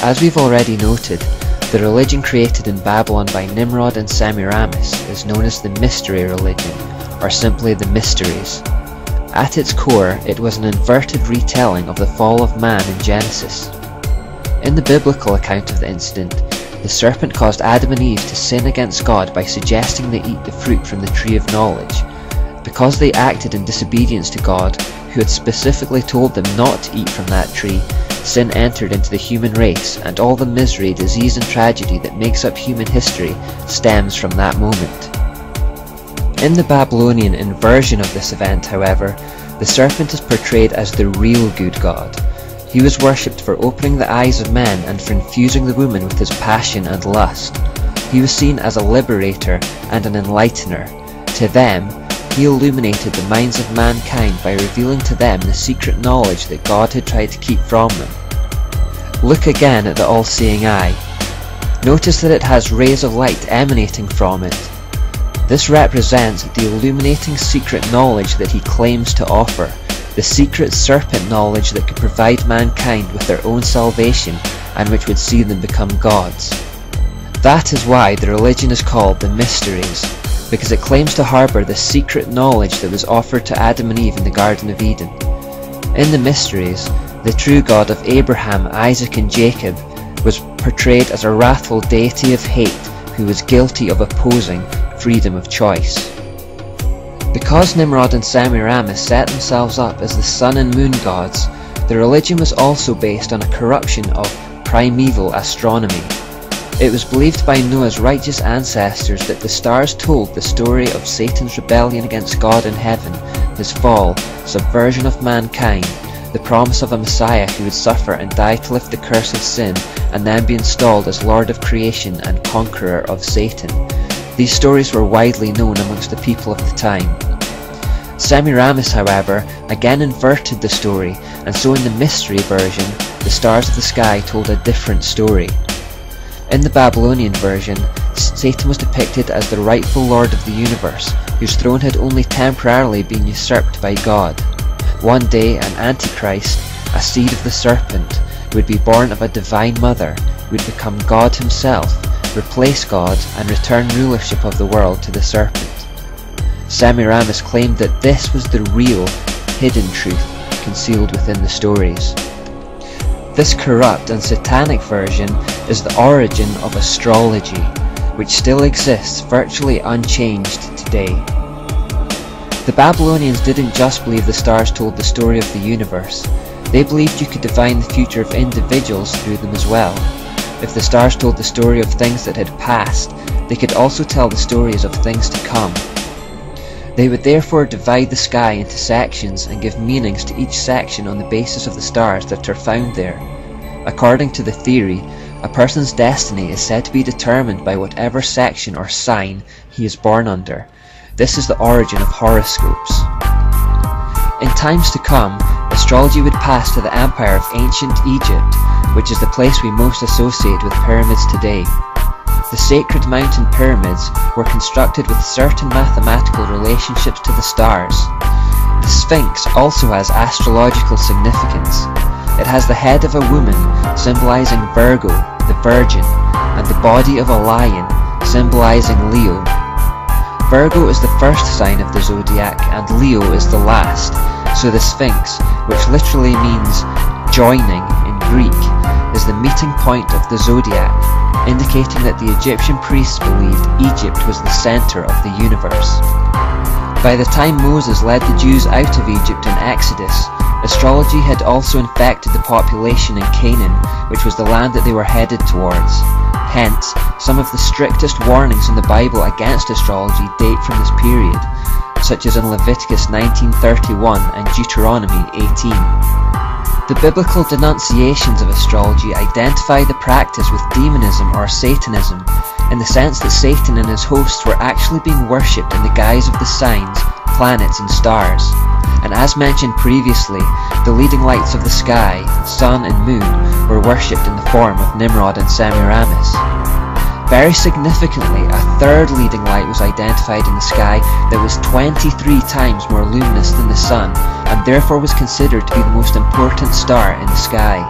As we've already noted, the religion created in Babylon by Nimrod and Semiramis is known as the Mystery Religion, or simply the Mysteries. At its core, it was an inverted retelling of the fall of man in Genesis. In the biblical account of the incident, the serpent caused Adam and Eve to sin against God by suggesting they eat the fruit from the tree of knowledge. Because they acted in disobedience to God, who had specifically told them not to eat from that tree, sin entered into the human race, and all the misery, disease and tragedy that makes up human history stems from that moment. In the Babylonian inversion of this event, however, the serpent is portrayed as the real good God. He was worshipped for opening the eyes of men and for infusing the woman with his passion and lust. He was seen as a liberator and an enlightener. To them, he illuminated the minds of mankind by revealing to them the secret knowledge that God had tried to keep from them. Look again at the all-seeing eye. Notice that it has rays of light emanating from it. This represents the illuminating secret knowledge that he claims to offer, the secret serpent knowledge that could provide mankind with their own salvation and which would see them become gods. That is why the religion is called the Mysteries, because it claims to harbour the secret knowledge that was offered to Adam and Eve in the Garden of Eden. In the Mysteries, the true God of Abraham, Isaac and Jacob was portrayed as a wrathful deity of hate who was guilty of opposing freedom of choice. Because Nimrod and Semiramis set themselves up as the sun and moon gods, the religion was also based on a corruption of primeval astronomy. It was believed by Noah's righteous ancestors that the stars told the story of Satan's rebellion against God in heaven, his fall, subversion of mankind, the promise of a Messiah who would suffer and die to lift the curse of sin and then be installed as Lord of creation and conqueror of Satan. These stories were widely known amongst the people of the time. Semiramis, however, again inverted the story, and so in the mystery version, the stars of the sky told a different story. In the Babylonian version, Satan was depicted as the rightful lord of the universe, whose throne had only temporarily been usurped by God. One day, an Antichrist, a seed of the serpent, would be born of a divine mother, who would become God himself, replace God, and return rulership of the world to the serpent. Semiramis claimed that this was the real, hidden truth concealed within the stories. This corrupt and satanic version is the origin of astrology, which still exists virtually unchanged today. The Babylonians didn't just believe the stars told the story of the universe, they believed you could divine the future of individuals through them as well. If the stars told the story of things that had passed, they could also tell the stories of things to come. They would therefore divide the sky into sections and give meanings to each section on the basis of the stars that are found there. According to the theory, a person's destiny is said to be determined by whatever section or sign he is born under. This is the origin of horoscopes. In times to come, astrology would pass to the empire of ancient Egypt, which is the place we most associate with pyramids today. The sacred mountain pyramids were constructed with certain mathematical relationships to the stars. The Sphinx also has astrological significance. It has the head of a woman, symbolizing Virgo, the Virgin, and the body of a lion, symbolizing Leo. Virgo is the first sign of the zodiac and Leo is the last, so the Sphinx, which literally means joining in Greek, is the meeting point of the zodiac, indicating that the Egyptian priests believed Egypt was the center of the universe. By the time Moses led the Jews out of Egypt in Exodus, astrology had also infected the population in Canaan, which was the land that they were headed towards. Hence, some of the strictest warnings in the Bible against astrology date from this period, such as in Leviticus 19:31 and Deuteronomy 18. The biblical denunciations of astrology identify the practice with demonism or Satanism, in the sense that Satan and his hosts were actually being worshipped in the guise of the signs, planets and stars. And as mentioned previously, the leading lights of the sky, sun and moon, were worshipped in the form of Nimrod and Semiramis. Very significantly, a third leading light was identified in the sky that was 23 times more luminous than the sun, and therefore was considered to be the most important star in the sky.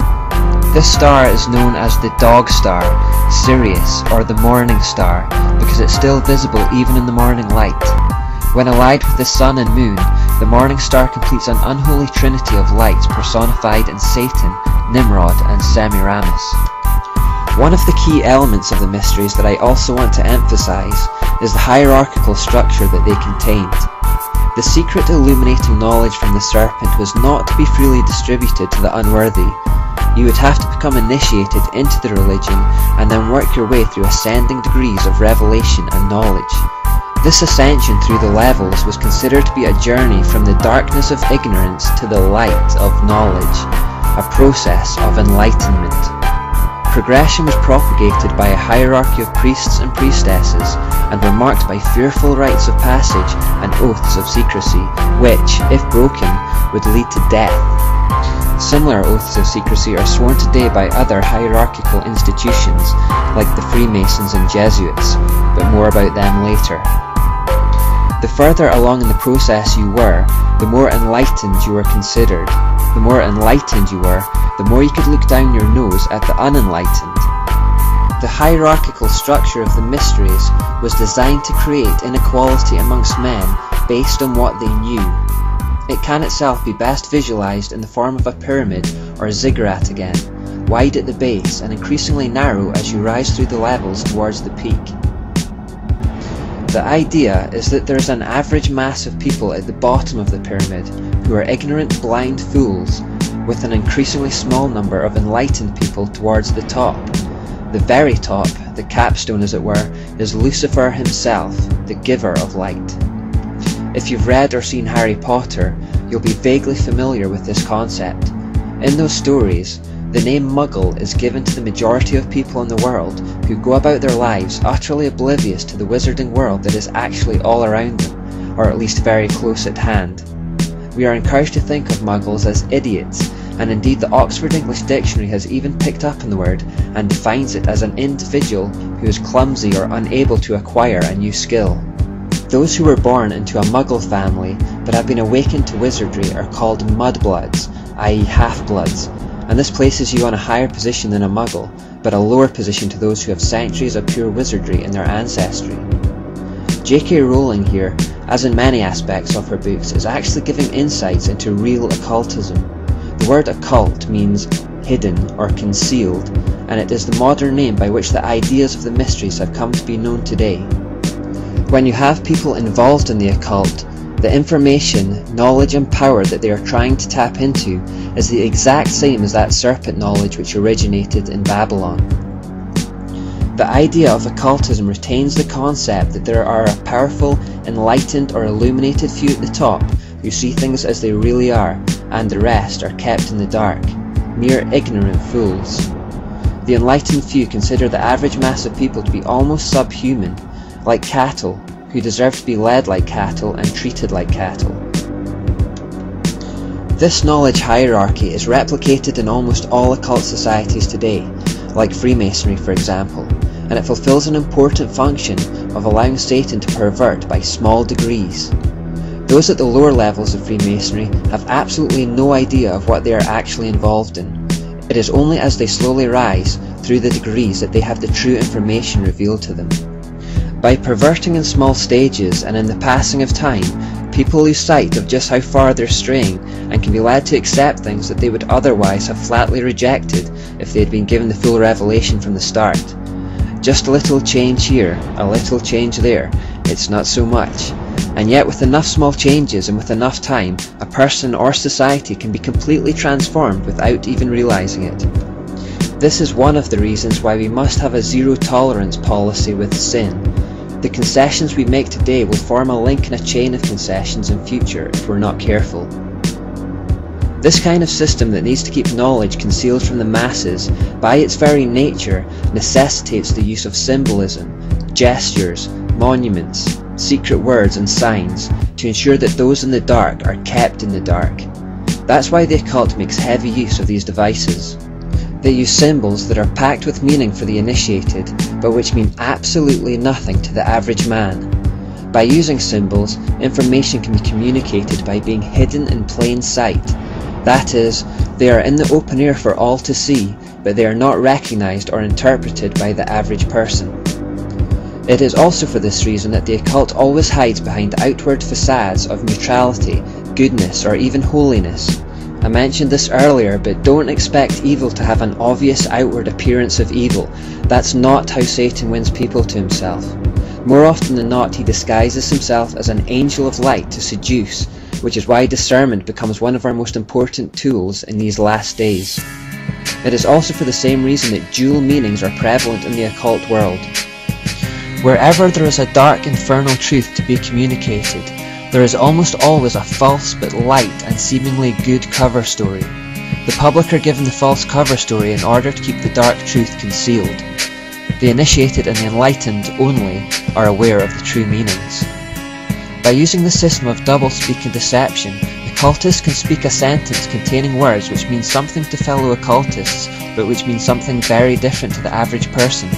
This star is known as the dog star, Sirius, or the morning star, because it's still visible even in the morning light. When allied with the sun and moon, the morning star completes an unholy trinity of lights personified in Satan, Nimrod, and Semiramis. One of the key elements of the mysteries that I also want to emphasize is the hierarchical structure that they contained. The secret illuminating knowledge from the serpent was not to be freely distributed to the unworthy. You would have to become initiated into the religion and then work your way through ascending degrees of revelation and knowledge. This ascension through the levels was considered to be a journey from the darkness of ignorance to the light of knowledge, a process of enlightenment. Progression was propagated by a hierarchy of priests and priestesses and were marked by fearful rites of passage and oaths of secrecy, which, if broken, would lead to death. Similar oaths of secrecy are sworn today by other hierarchical institutions like the Freemasons and Jesuits, but more about them later. The further along in the process you were, the more enlightened you were considered. The more enlightened you were, the more you could look down your nose at the unenlightened. The hierarchical structure of the mysteries was designed to create inequality amongst men based on what they knew. It can itself be best visualized in the form of a pyramid or ziggurat again, wide at the base and increasingly narrow as you rise through the levels towards the peak. The idea is that there is an average mass of people at the bottom of the pyramid who are ignorant, blind fools, with an increasingly small number of enlightened people towards the top. The very top, the capstone as it were, is Lucifer himself, the giver of light. If you've read or seen Harry Potter, you'll be vaguely familiar with this concept. In those stories, the name Muggle is given to the majority of people in the world who go about their lives utterly oblivious to the wizarding world that is actually all around them, or at least very close at hand. We are encouraged to think of Muggles as idiots, and indeed the Oxford English Dictionary has even picked up on the word and defines it as an individual who is clumsy or unable to acquire a new skill. Those who were born into a Muggle family but have been awakened to wizardry are called mudbloods, i.e. half-bloods, and this places you on a higher position than a Muggle, but a lower position to those who have centuries of pure wizardry in their ancestry. J.K. Rowling here, as in many aspects of her books, is actually giving insights into real occultism. The word occult means hidden or concealed, and it is the modern name by which the ideas of the mysteries have come to be known today. When you have people involved in the occult, the information, knowledge and power that they are trying to tap into is the exact same as that serpent knowledge which originated in Babylon. The idea of occultism retains the concept that there are a powerful, enlightened or illuminated few at the top who see things as they really are, and the rest are kept in the dark, mere ignorant fools. The enlightened few consider the average mass of people to be almost subhuman, like cattle, who deserve to be led like cattle and treated like cattle. This knowledge hierarchy is replicated in almost all occult societies today, like Freemasonry for example, and it fulfills an important function of allowing Satan to pervert by small degrees. Those at the lower levels of Freemasonry have absolutely no idea of what they are actually involved in. It is only as they slowly rise through the degrees that they have the true information revealed to them. By perverting in small stages and in the passing of time, people lose sight of just how far they're straying and can be led to accept things that they would otherwise have flatly rejected if they had been given the full revelation from the start. Just a little change here, a little change there, it's not so much. And yet with enough small changes and with enough time, a person or society can be completely transformed without even realizing it. This is one of the reasons why we must have a zero-tolerance policy with sin. The concessions we make today will form a link in a chain of concessions in future if we're not careful. This kind of system that needs to keep knowledge concealed from the masses, by its very nature, necessitates the use of symbolism, gestures, monuments, secret words and signs to ensure that those in the dark are kept in the dark. That's why the occult makes heavy use of these devices. They use symbols that are packed with meaning for the initiated, but which mean absolutely nothing to the average man. By using symbols, information can be communicated by being hidden in plain sight. That is, they are in the open air for all to see, but they are not recognized or interpreted by the average person. It is also for this reason that the occult always hides behind outward facades of neutrality, goodness, or even holiness. I mentioned this earlier, but don't expect evil to have an obvious outward appearance of evil. That's not how Satan wins people to himself. More often than not, he disguises himself as an angel of light to seduce, which is why discernment becomes one of our most important tools in these last days. It is also for the same reason that dual meanings are prevalent in the occult world. Wherever there is a dark infernal truth to be communicated, there is almost always a false but light and seemingly good cover story. The public are given the false cover story in order to keep the dark truth concealed. The initiated and the enlightened only are aware of the true meanings. By using the system of doublespeak and deception, occultists can speak a sentence containing words which mean something to fellow occultists, but which mean something very different to the average person.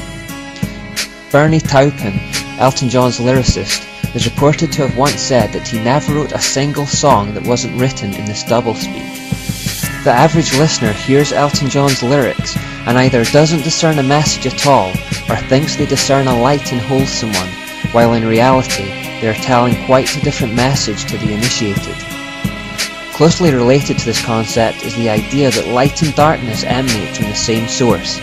Bernie Taupin, Elton John's lyricist, is reported to have once said that he never wrote a single song that wasn't written in this doublespeak. The average listener hears Elton John's lyrics and either doesn't discern a message at all, or thinks they discern a light and wholesome one, while in reality they are telling quite a different message to the initiated. Closely related to this concept is the idea that light and darkness emanate from the same source.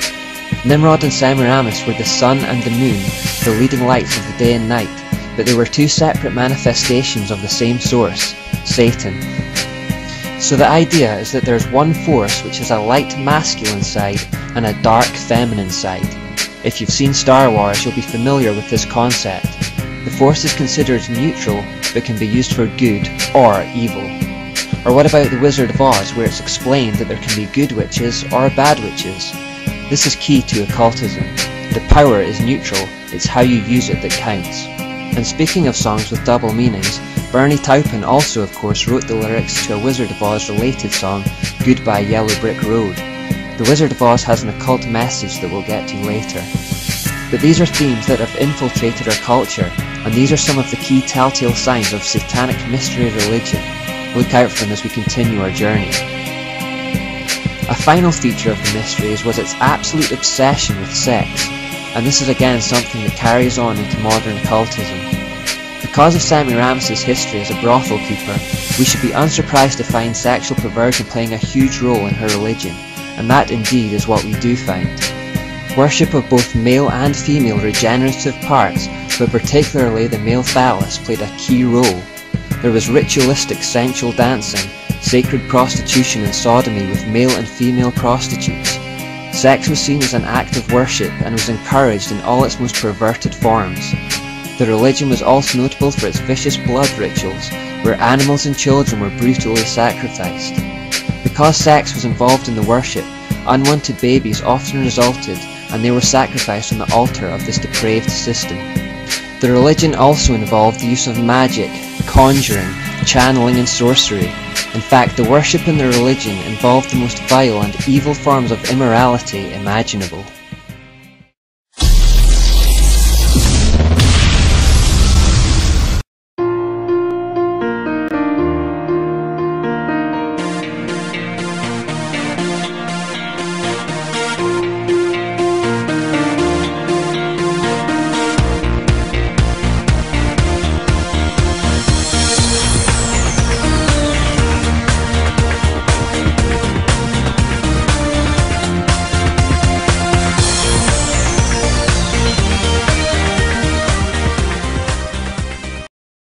Nimrod and Semiramis were the sun and the moon, the leading lights of the day and night, but they were two separate manifestations of the same source, Satan. So the idea is that there is one force which has a light masculine side and a dark feminine side. If you've seen Star Wars, you'll be familiar with this concept. The force is considered neutral, but can be used for good or evil. Or what about the Wizard of Oz, where it's explained that there can be good witches or bad witches? This is key to occultism. The power is neutral, it's how you use it that counts. And speaking of songs with double meanings, Bernie Taupin also of course wrote the lyrics to a Wizard of Oz related song, Goodbye Yellow Brick Road. The Wizard of Oz has an occult message that we'll get to later. But these are themes that have infiltrated our culture, and these are some of the key telltale signs of satanic mystery religion. Look out for them as we continue our journey. A final feature of the mysteries was its absolute obsession with sex, and this is again something that carries on into modern occultism. Because of Semiramis' history as a brothel keeper, we should be unsurprised to find sexual perversion playing a huge role in her religion, and that indeed is what we do find. Worship of both male and female regenerative parts, but particularly the male phallus, played a key role. There was ritualistic sensual dancing, sacred prostitution and sodomy with male and female prostitutes. Sex was seen as an act of worship and was encouraged in all its most perverted forms. The religion was also notable for its vicious blood rituals, where animals and children were brutally sacrificed. Because sex was involved in the worship, unwanted babies often resulted, and they were sacrificed on the altar of this depraved system. The religion also involved the use of magic, conjuring, channeling and sorcery. In fact, the worship in the religion involved the most vile and evil forms of immorality imaginable.